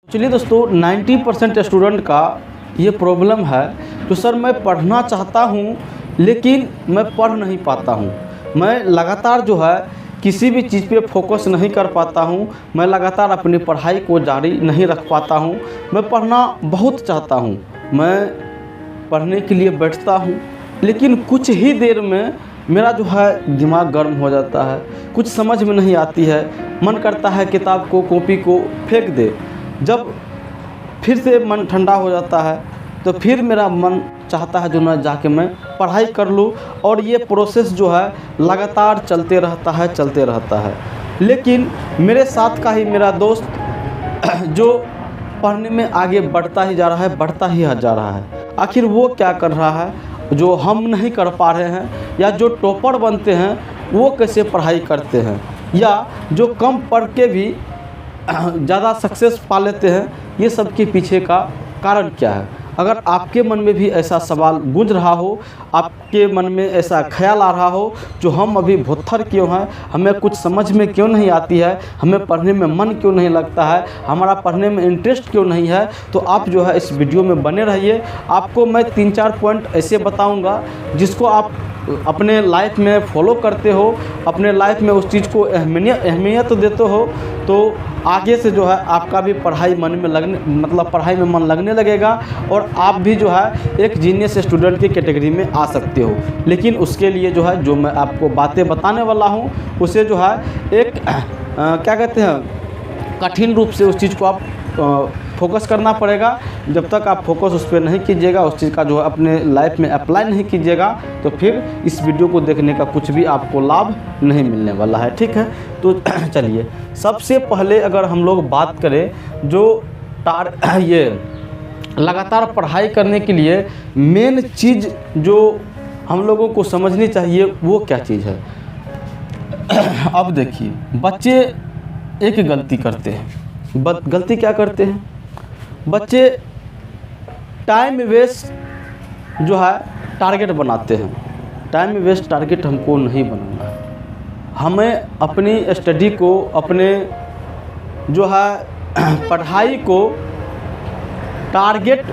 चलिए दोस्तों, 90% स्टूडेंट का ये प्रॉब्लम है तो सर मैं पढ़ना चाहता हूँ लेकिन मैं पढ़ नहीं पाता हूँ। मैं लगातार जो है किसी भी चीज़ पे फोकस नहीं कर पाता हूँ। मैं लगातार अपनी पढ़ाई को जारी नहीं रख पाता हूँ। मैं पढ़ना बहुत चाहता हूँ, मैं पढ़ने के लिए बैठता हूँ लेकिन कुछ ही देर में मेरा जो है दिमाग गर्म हो जाता है, कुछ समझ में नहीं आती है, मन करता है किताब को कॉपी को फेंक दे। जब फिर से मन ठंडा हो जाता है तो फिर मेरा मन चाहता है जो मैं जाके मैं पढ़ाई कर लूँ, और ये प्रोसेस जो है लगातार चलते रहता है। लेकिन मेरे साथ का ही मेरा दोस्त जो पढ़ने में आगे बढ़ता ही जा रहा है। आखिर वो क्या कर रहा है जो हम नहीं कर पा रहे हैं, या जो टॉपर बनते हैं वो कैसे पढ़ाई करते हैं, या जो कम पढ़ के भी ज़्यादा सक्सेस पा लेते हैं, ये सब के पीछे का कारण क्या है। अगर आपके मन में भी ऐसा सवाल गूंज रहा हो, आपके मन में ऐसा ख्याल आ रहा हो जो हम अभी भुत्थर क्यों हैं, हमें कुछ समझ में क्यों नहीं आती है, हमें पढ़ने में मन क्यों नहीं लगता है, हमारा पढ़ने में इंटरेस्ट क्यों नहीं है, तो आप जो है इस वीडियो में बने रहिए। आपको मैं 3-4 पॉइंट ऐसे बताऊंगा जिसको आप अपने लाइफ में फॉलो करते हो, अपने लाइफ में उस चीज़ को अहमियत देते हो, तो आगे से जो है आपका भी पढ़ाई पढ़ाई में मन लगने लगेगा और आप भी जो है एक जीनियस स्टूडेंट की कैटेगरी में आ सकते हो। लेकिन उसके लिए जो है जो मैं आपको बातें बताने वाला हूँ उसे जो है एक क्या कहते हैं, कठिन रूप से उस चीज़ को आप फोकस करना पड़ेगा। जब तक आप फोकस उस पर नहीं कीजिएगा, उस चीज़ का जो है अपने लाइफ में अप्लाई नहीं कीजिएगा, तो फिर इस वीडियो को देखने का कुछ भी आपको लाभ नहीं मिलने वाला है। ठीक है, तो चलिए सबसे पहले अगर हम लोग बात करें जो ये लगातार पढ़ाई करने के लिए मेन चीज़ जो हम लोगों को समझनी चाहिए वो क्या चीज़ है। अब देखिए, बच्चे एक गलती करते हैं। गलती क्या करते हैं बच्चे? टाइम वेस्ट जो है टारगेट बनाते हैं। टाइम वेस्ट टारगेट हमको नहीं बनाना है। हमें अपनी स्टडी को, अपने जो है पढ़ाई को टारगेट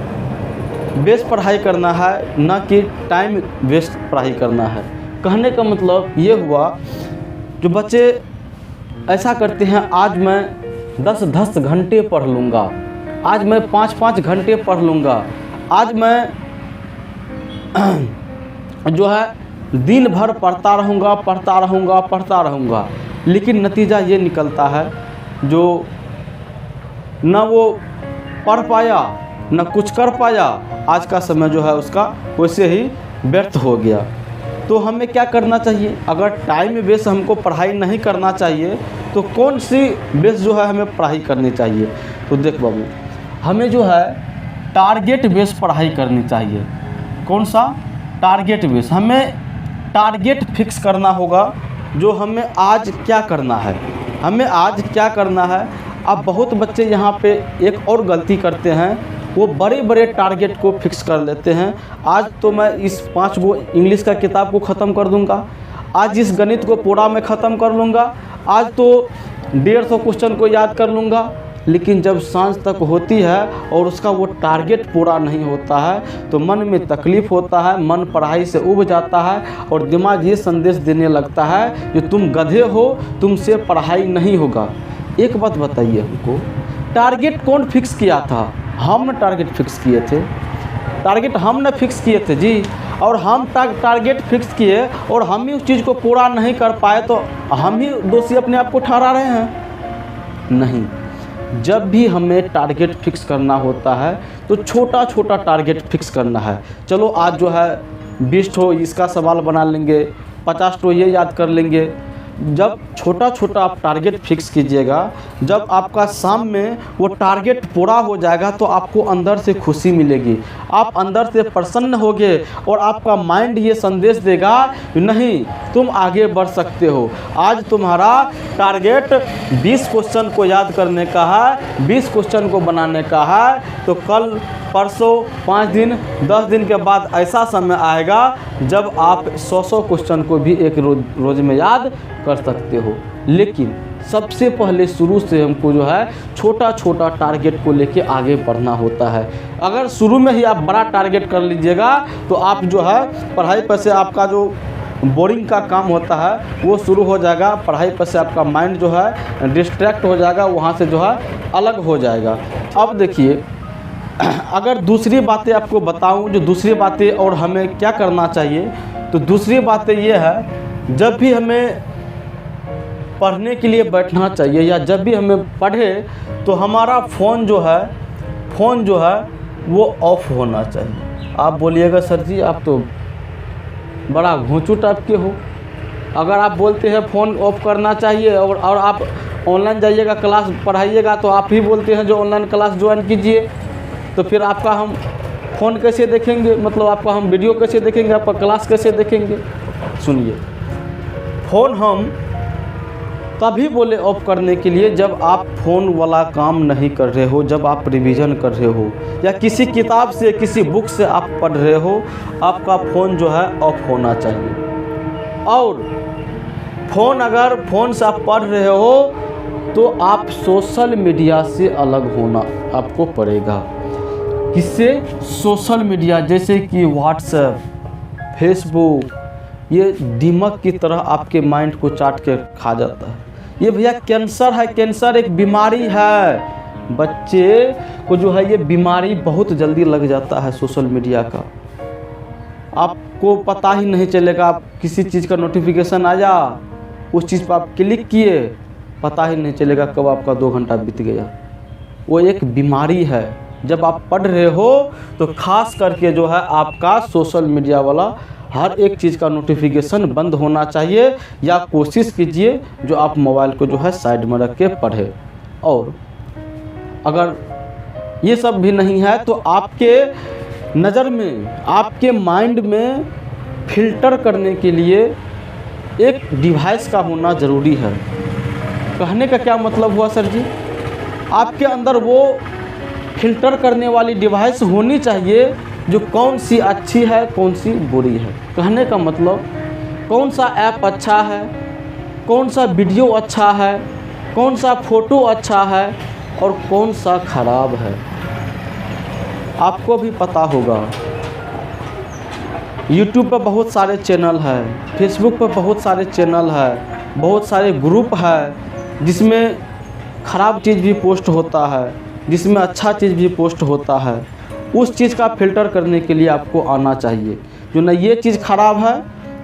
बेस्ड पढ़ाई करना है, ना कि टाइम वेस्ट पढ़ाई करना है। कहने का मतलब ये हुआ, जो बच्चे ऐसा करते हैं आज मैं 10-10 घंटे पढ़ लूँगा, आज मैं 5-5 घंटे पढ़ लूँगा, आज मैं जो है दिन भर पढ़ता रहूँगा, लेकिन नतीजा ये निकलता है जो न वो पढ़ पाया न कुछ कर पाया। आज का समय जो है उसका वैसे ही व्यर्थ हो गया। तो हमें क्या करना चाहिए? अगर टाइम बेस हमको पढ़ाई नहीं करना चाहिए तो कौन सी बेस जो है हमें पढ़ाई करनी चाहिए? तो देख बाबू, हमें जो है टारगेट बेस पढ़ाई करनी चाहिए। कौन सा? Target base. हमें टारगेट फिक्स करना होगा, जो हमें आज क्या करना है, अब बहुत बच्चे यहाँ पे एक और गलती करते हैं, वो बड़े बड़े टारगेट को फिक्स कर लेते हैं। आज तो मैं इस 5 गो इंग्लिश का किताब को ख़त्म कर दूंगा, आज इस गणित को पूरा मैं ख़त्म कर लूँगा, आज तो 150 क्वेश्चन को याद कर लूँगा। लेकिन जब सांझ तक होती है और उसका वो टारगेट पूरा नहीं होता है तो मन में तकलीफ़ होता है, मन पढ़ाई से उब जाता है और दिमाग ये संदेश देने लगता है कि तुम गधे हो, तुमसे पढ़ाई नहीं होगा। एक बात बताइए हमको, टारगेट कौन फिक्स किया था? हम न टारगेट फिक्स किए थे। टारगेट हम न फिक्स किए थे जी, और हम टारगेट फिक्स किए और हम ही उस चीज़ को पूरा नहीं कर पाए तो हम ही दोषी अपने आप को ठहरा रहे हैं? नहीं। जब भी हमें टारगेट फिक्स करना होता है तो छोटा छोटा टारगेट फिक्स करना है। चलो आज जो है 20 ठो इसका सवाल बना लेंगे, 50 ठो ये याद कर लेंगे। जब छोटा छोटा आप टारगेट फिक्स कीजिएगा, जब आपका शाम में वो टारगेट पूरा हो जाएगा तो आपको अंदर से खुशी मिलेगी, आप अंदर से प्रसन्न होगे और आपका माइंड ये संदेश देगा कि नहीं, तुम आगे बढ़ सकते हो। आज तुम्हारा टारगेट 20 क्वेश्चन को याद करने का है, 20 क्वेश्चन को बनाने का है, तो कल परसों 5 दिन 10 दिन के बाद ऐसा समय आएगा जब आप 100 क्वेश्चन को भी एक रोज़ में याद कर सकते हो। लेकिन सबसे पहले शुरू से हमको जो है छोटा छोटा टारगेट को लेके आगे बढ़ना होता है। अगर शुरू में ही आप बड़ा टारगेट कर लीजिएगा तो आप जो है पढ़ाई पर से आपका जो बोरिंग का काम होता है वो शुरू हो जाएगा, पढ़ाई पर से आपका माइंड जो है डिस्ट्रैक्ट हो जाएगा, वहाँ से जो है अलग हो जाएगा। अब देखिए, अगर दूसरी बातें आपको बताऊं, जो दूसरी बातें और हमें क्या करना चाहिए, तो दूसरी बातें ये है, जब भी हमें पढ़ने के लिए बैठना चाहिए या जब भी हमें पढ़े तो हमारा फ़ोन जो है वो ऑफ होना चाहिए। आप बोलिएगा सर जी आप तो बड़ा घोंचू टाइप के हो, अगर आप बोलते हैं फ़ोन ऑफ करना चाहिए और आप ऑनलाइन जाइएगा क्लास पढ़ाइएगा तो आप ही बोलते हैं जो ऑनलाइन क्लास ज्वाइन कीजिए, तो फिर आपका हम फ़ोन कैसे देखेंगे, मतलब आपका हम वीडियो कैसे देखेंगे, आपका क्लास कैसे देखेंगे। सुनिए, फ़ोन हम तभी बोले ऑफ करने के लिए जब आप फ़ोन वाला काम नहीं कर रहे हो, जब आप रिवीजन कर रहे हो या किसी किताब से किसी बुक से आप पढ़ रहे हो, आपका फ़ोन जो है ऑफ होना चाहिए। और अगर फ़ोन से आप पढ़ रहे हो तो आप सोशल मीडिया से अलग होना आपको पड़ेगा। किससे? सोशल मीडिया, जैसे कि व्हाट्सएप, फेसबुक, ये दीमक की तरह आपके माइंड को चाट के खा जाता है। ये भैया कैंसर है, कैंसर एक बीमारी है। बच्चे को जो है ये बीमारी बहुत जल्दी लग जाता है सोशल मीडिया का, आपको पता ही नहीं चलेगा। आप किसी चीज़ का नोटिफिकेशन आया, उस चीज़ पर आप क्लिक किए, पता ही नहीं चलेगा कब आपका 2 घंटा बीत गया। वो एक बीमारी है। जब आप पढ़ रहे हो तो खास करके जो है आपका सोशल मीडिया वाला हर एक चीज़ का नोटिफिकेशन बंद होना चाहिए, या कोशिश कीजिए जो आप मोबाइल को जो है साइड में रख के पढ़े। और अगर ये सब भी नहीं है तो आपके नज़र में, आपके माइंड में फिल्टर करने के लिए एक डिवाइस का होना ज़रूरी है। कहने का क्या मतलब हुआ सर जी? आपके अंदर वो फिल्टर करने वाली डिवाइस होनी चाहिए जो कौन सी अच्छी है, कौन सी बुरी है। कहने का मतलब कौन सा ऐप अच्छा है, कौन सा वीडियो अच्छा है, कौन सा फ़ोटो अच्छा है और कौन सा ख़राब है। आपको भी पता होगा यूट्यूब पर बहुत सारे चैनल है, फेसबुक पर बहुत सारे चैनल है, बहुत सारे ग्रुप है जिसमें ख़राब चीज़ भी पोस्ट होता है, जिसमें अच्छा चीज़ भी पोस्ट होता है। उस चीज़ का फ़िल्टर करने के लिए आपको आना चाहिए जो ना ये चीज़ ख़राब है,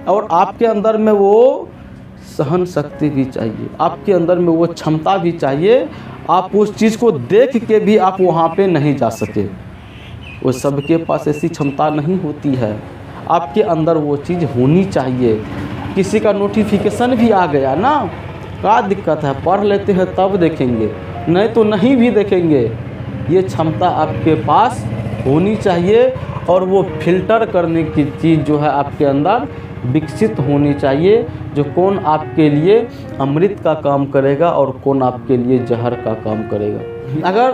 और आपके अंदर में वो सहन शक्ति भी चाहिए, आपके अंदर में वो क्षमता भी चाहिए। आप उस चीज़ को देख के भी आप वहाँ पे नहीं जा सके, वो सबके पास ऐसी क्षमता नहीं होती है। आपके अंदर वो चीज़ होनी चाहिए। किसी का नोटिफिकेशन भी आ गया ना, क्या दिक्कत है, पढ़ लेते हैं तब देखेंगे, नहीं तो नहीं भी देखेंगे। ये क्षमता आपके पास होनी चाहिए और वो फिल्टर करने की चीज़ जो है आपके अंदर विकसित होनी चाहिए, जो कौन आपके लिए अमृत का काम करेगा और कौन आपके लिए जहर का काम करेगा। अगर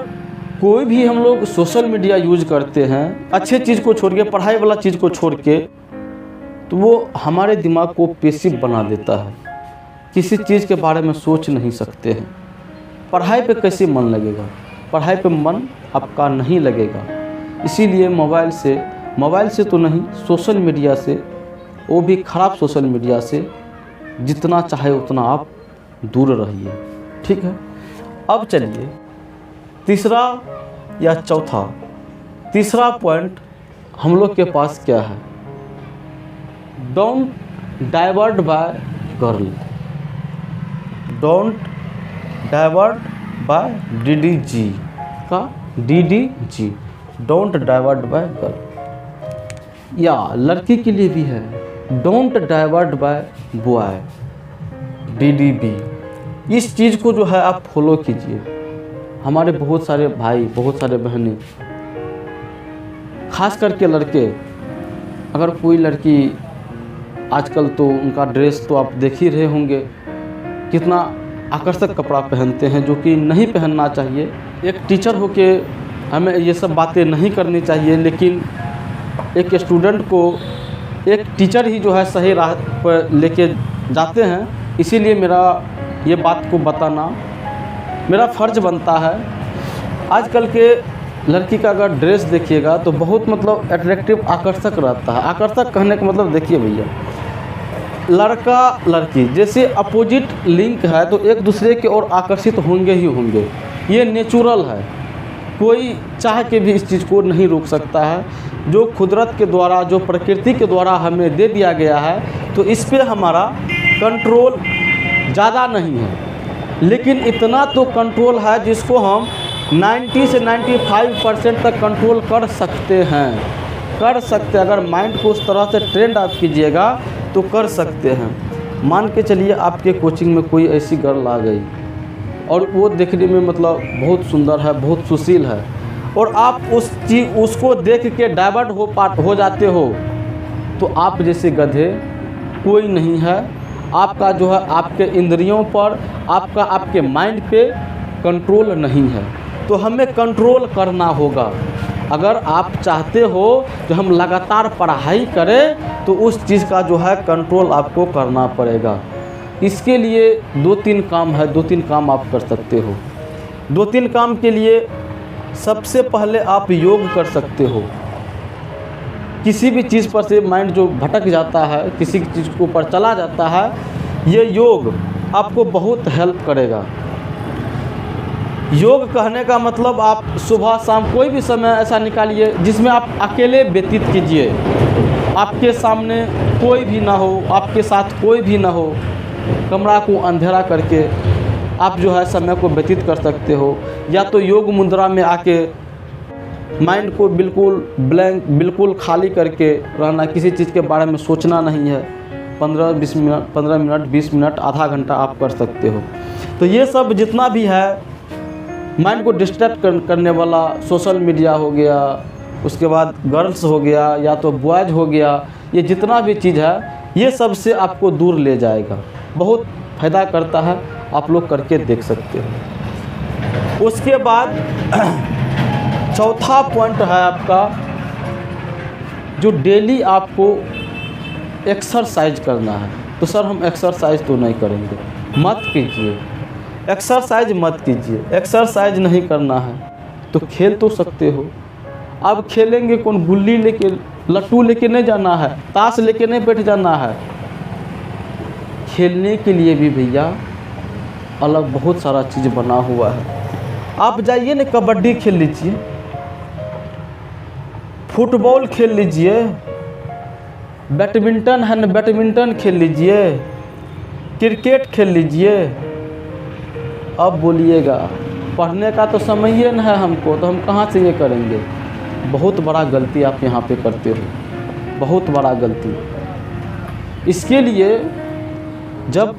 कोई भी हम लोग सोशल मीडिया यूज करते हैं अच्छे चीज़ को छोड़ के, पढ़ाई वाला चीज़ को छोड़ के, तो वो हमारे दिमाग को पैसिव बना देता है। किसी चीज़ के बारे में सोच नहीं सकते हैं। पढ़ाई पे कैसे मन लगेगा? पढ़ाई पे मन आपका नहीं लगेगा। इसीलिए मोबाइल से तो नहीं, सोशल मीडिया से, वो भी ख़राब सोशल मीडिया से जितना चाहे उतना आप दूर रहिए। ठीक है, अब चलिए तीसरा या चौथा, तीसरा पॉइंट हम लोग के पास क्या है? Don't divert by girl, don't divert by DDG का DDG, don't divert by girl. या लड़की के लिए भी है, don't divert by boy, DDB। इस चीज़ को जो है आप फॉलो कीजिए। हमारे बहुत सारे भाई, बहुत सारे बहनें, खास करके लड़के, अगर कोई लड़की, आजकल तो उनका ड्रेस तो आप देख ही रहे होंगे, कितना आकर्षक कपड़ा पहनते हैं, जो कि नहीं पहनना चाहिए। एक टीचर होके हमें ये सब बातें नहीं करनी चाहिए, लेकिन एक स्टूडेंट को एक टीचर ही जो है सही राह पर लेके जाते हैं। इसीलिए मेरा ये बात को बताना मेरा फ़र्ज़ बनता है। आजकल के लड़की का अगर ड्रेस देखिएगा तो बहुत मतलब अट्रैक्टिव, आकर्षक रहता है। आकर्षक कहने का मतलब देखिए भैया, लड़का लड़की जैसे अपोजिट लिंक है तो एक दूसरे की ओर आकर्षित होंगे ही होंगे, ये नेचुरल है। कोई चाह के भी इस चीज़ को नहीं रोक सकता है। जो कुदरत के द्वारा, जो प्रकृति के द्वारा हमें दे दिया गया है, तो इस पे हमारा कंट्रोल ज़्यादा नहीं है, लेकिन इतना तो कंट्रोल है जिसको हम 90 से 95% तक कंट्रोल कर सकते हैं। अगर माइंड को उस तरह से ट्रेंड आप कीजिएगा तो कर सकते हैं। मान के चलिए आपके कोचिंग में कोई ऐसी गर्ल आ गई और वो देखने में मतलब बहुत सुंदर है, बहुत सुशील है, और आप उसको देख के डाइवर्ट हो जाते हो, तो आप जैसे गधे कोई नहीं है। आपका जो है आपके इंद्रियों पर, आपके माइंड पे कंट्रोल नहीं है, तो हमें कंट्रोल करना होगा। अगर आप चाहते हो कि हम लगातार पढ़ाई करें तो उस चीज़ का जो है कंट्रोल आपको करना पड़ेगा। इसके लिए 2-3 काम है, 2-3 काम आप कर सकते हो। 2-3 काम के लिए सबसे पहले आप योग कर सकते हो। किसी भी चीज़ पर से माइंड जो भटक जाता है, किसी चीज़ के ऊपर चला जाता है, ये योग आपको बहुत हेल्प करेगा। योग कहने का मतलब आप सुबह शाम कोई भी समय ऐसा निकालिए जिसमें आप अकेले व्यतीत कीजिए। आपके सामने कोई भी ना हो, आपके साथ कोई भी ना हो, कमरा को अंधेरा करके आप जो है समय को व्यतीत कर सकते हो। या तो योग मुद्रा में आके माइंड को बिल्कुल ब्लैंक, बिल्कुल खाली करके रहना, किसी चीज़ के बारे में सोचना नहीं है। 15 मिनट 20 मिनट आधा घंटा आप कर सकते हो। तो ये सब जितना भी है माइंड को डिस्ट्रैक्ट करने वाला, सोशल मीडिया हो गया, उसके बाद गर्ल्स हो गया या तो बॉयज़ हो गया, ये जितना भी चीज़ है ये सब से आपको दूर ले जाएगा। बहुत फ़ायदा करता है, आप लोग करके देख सकते हो। उसके बाद चौथा पॉइंट है आपका, जो डेली आपको एक्सरसाइज करना है। तो सर हम एक्सरसाइज तो नहीं करेंगे, मत कीजिए, एक्सरसाइज मत कीजिए। एक्सरसाइज नहीं करना है तो खेल तो सकते हो। अब खेलेंगे कौन, गुल्ली लेके, लट्टू लेके नहीं जाना है, ताश लेके नहीं बैठ जाना है। खेलने के लिए भी भैया अलग बहुत सारा चीज़ बना हुआ है। आप जाइए ना, कबड्डी खेल लीजिए, फुटबॉल खेल लीजिए, बैडमिंटन है ना, बैडमिंटन खेल लीजिए, क्रिकेट खेल लीजिए। अब बोलिएगा पढ़ने का तो समय ही न है हमको, तो हम कहाँ से ये करेंगे। बहुत बड़ा गलती आप यहाँ पे करते हो, बहुत बड़ा गलती। इसके लिए जब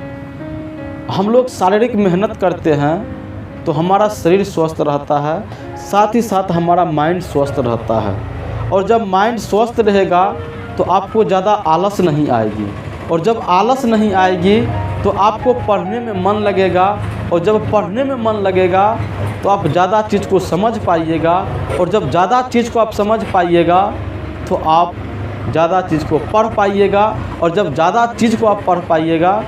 हम लोग शारीरिक मेहनत करते हैं तो हमारा शरीर स्वस्थ रहता है, साथ ही साथ हमारा माइंड स्वस्थ रहता है। और जब माइंड स्वस्थ रहेगा तो आपको ज़्यादा आलस नहीं आएगी, और जब आलस नहीं आएगी तो आपको पढ़ने में मन लगेगा, और जब पढ़ने में मन लगेगा तो आप ज़्यादा चीज़ को समझ पाइएगा, और जब ज़्यादा चीज़ को आप समझ पाइएगा तो आप ज़्यादा चीज़ को पढ़ पाइएगा, और जब ज़्यादा चीज़ को आप पढ़ पाइएगा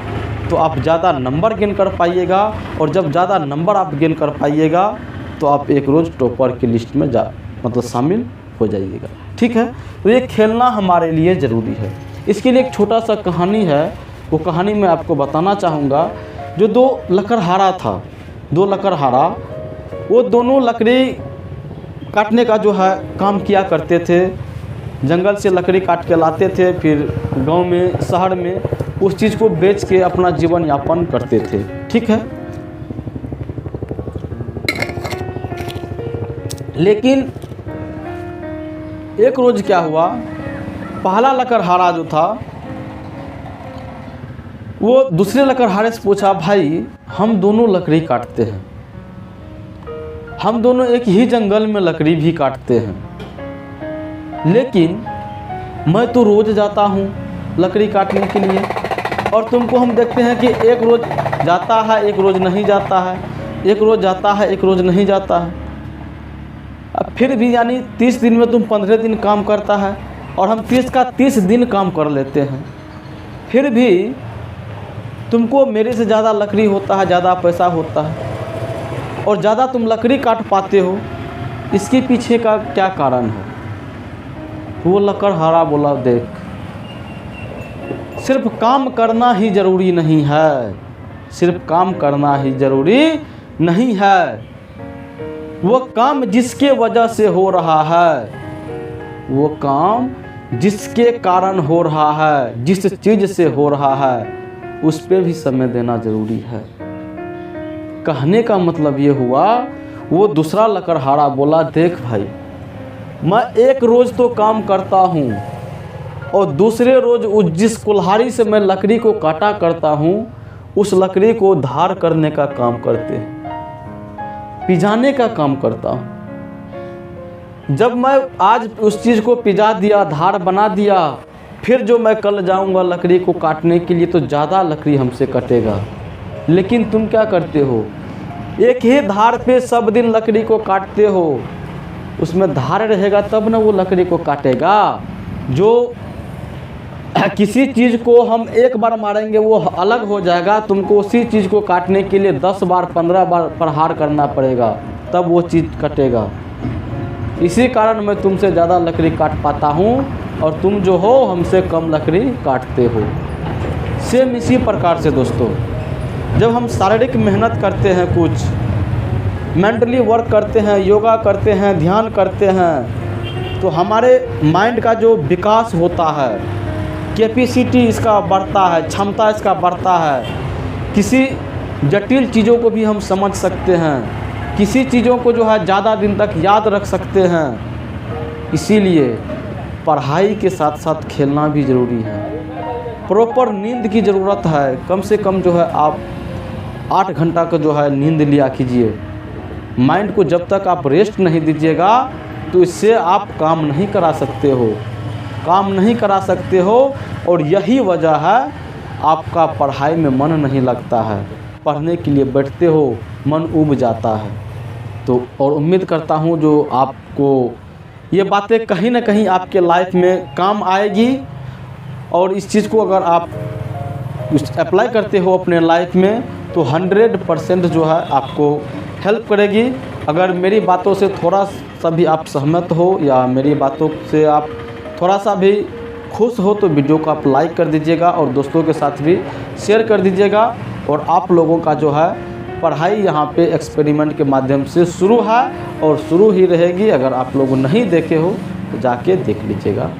तो आप ज़्यादा नंबर गेन कर पाइएगा, और जब ज़्यादा नंबर आप गेन कर पाइएगा तो आप एक रोज़ टॉपर की लिस्ट में मतलब शामिल हो जाइएगा। ठीक है, तो ये खेलना हमारे लिए ज़रूरी है। इसके लिए एक छोटा सा कहानी है, वो कहानी मैं आपको बताना चाहूँगा। जो 2 लकड़हारा था, 2 लकड़हारा, वो दोनों लकड़ी काटने का जो है काम किया करते थे। जंगल से लकड़ी काट के लाते थे, फिर गांव में, शहर में उस चीज़ को बेच के अपना जीवन यापन करते थे। ठीक है, लेकिन एक रोज़ क्या हुआ, पहला लकड़हारा जो था वो दूसरे लकड़हारे से पूछा, भाई हम दोनों लकड़ी काटते हैं, हम दोनों एक ही जंगल में लकड़ी भी काटते हैं, लेकिन मैं तो रोज़ जाता हूँ लकड़ी काटने के लिए, और तुमको हम देखते हैं कि एक रोज़ जाता है, एक रोज़ नहीं जाता है, एक रोज़ जाता है, एक रोज़ नहीं जाता है। अब फिर भी यानी 30 दिन में तुम 15 दिन काम करता है, और हम 30 का 30 दिन काम कर लेते हैं। फिर भी तुमको मेरे से ज़्यादा लकड़ी होता है, ज़्यादा पैसा होता है और ज़्यादा तुम लकड़ी काट पाते हो, इसके पीछे का क्या कारण है? वो लकड़हारा बोला, देख सिर्फ काम करना ही ज़रूरी नहीं है, सिर्फ काम करना ही ज़रूरी नहीं है। वो काम जिसके वजह से हो रहा है, वो काम जिसके कारण हो रहा है, जिस चीज़ से हो रहा है, उस पे भी समय देना ज़रूरी है। कहने का मतलब ये हुआ, वो दूसरा लकड़हारा बोला, देख भाई मैं एक रोज़ तो काम करता हूँ और दूसरे रोज़ जिस कुल्हाड़ी से मैं लकड़ी को काटा करता हूँ, उस लकड़ी को धार करने का काम करते हैं, पिजाने का काम करता हूँ। जब मैं आज उस चीज़ को पिजा दिया, धार बना दिया, फिर जो मैं कल जाऊंगा लकड़ी को काटने के लिए तो ज़्यादा लकड़ी हमसे कटेगा। लेकिन तुम क्या करते हो, एक ही धार पे सब दिन लकड़ी को काटते हो, उसमें धार रहेगा तब ना वो लकड़ी को काटेगा। जो किसी चीज़ को हम एक बार मारेंगे वो अलग हो जाएगा, तुमको उसी चीज़ को काटने के लिए 10 बार 15 बार प्रहार करना पड़ेगा, तब वो चीज़ कटेगा। इसी कारण मैं तुमसे ज़्यादा लकड़ी काट पाता हूँ और तुम जो हो हमसे कम लकड़ी काटते हो। सेम इसी प्रकार से दोस्तों, जब हम शारीरिक मेहनत करते हैं, कुछ मेंटली वर्क करते हैं, योगा करते हैं, ध्यान करते हैं, तो हमारे माइंड का जो विकास होता है, कैपेसिटी इसका बढ़ता है, क्षमता इसका बढ़ता है। किसी जटिल चीज़ों को भी हम समझ सकते हैं, किसी चीज़ों को जो है ज़्यादा दिन तक याद रख सकते हैं। इसीलिए पढ़ाई के साथ साथ खेलना भी ज़रूरी है। प्रॉपर नींद की ज़रूरत है, कम से कम जो है आप 8 घंटा का जो है नींद लिया कीजिए। माइंड को जब तक आप रेस्ट नहीं दीजिएगा तो इससे आप काम नहीं करा सकते हो, काम नहीं करा सकते हो। और यही वजह है आपका पढ़ाई में मन नहीं लगता है, पढ़ने के लिए बैठते हो मन उब जाता है। तो और उम्मीद करता हूँ जो आपको ये बातें कहीं ना कहीं आपके लाइफ में काम आएगी और इस चीज़ को अगर आप अप्लाई करते हो अपने लाइफ में तो 100% जो है आपको हेल्प करेगी। अगर मेरी बातों से थोड़ा सा भी आप सहमत हो या मेरी बातों से आप थोड़ा सा भी खुश हो तो वीडियो को आप लाइक कर दीजिएगा और दोस्तों के साथ भी शेयर कर दीजिएगा। और आप लोगों का जो है पढ़ाई यहाँ पे एक्सपेरिमेंट के माध्यम से शुरू है और शुरू ही रहेगी। अगर आप लोग नहीं देखे हो तो जाके देख लीजिएगा।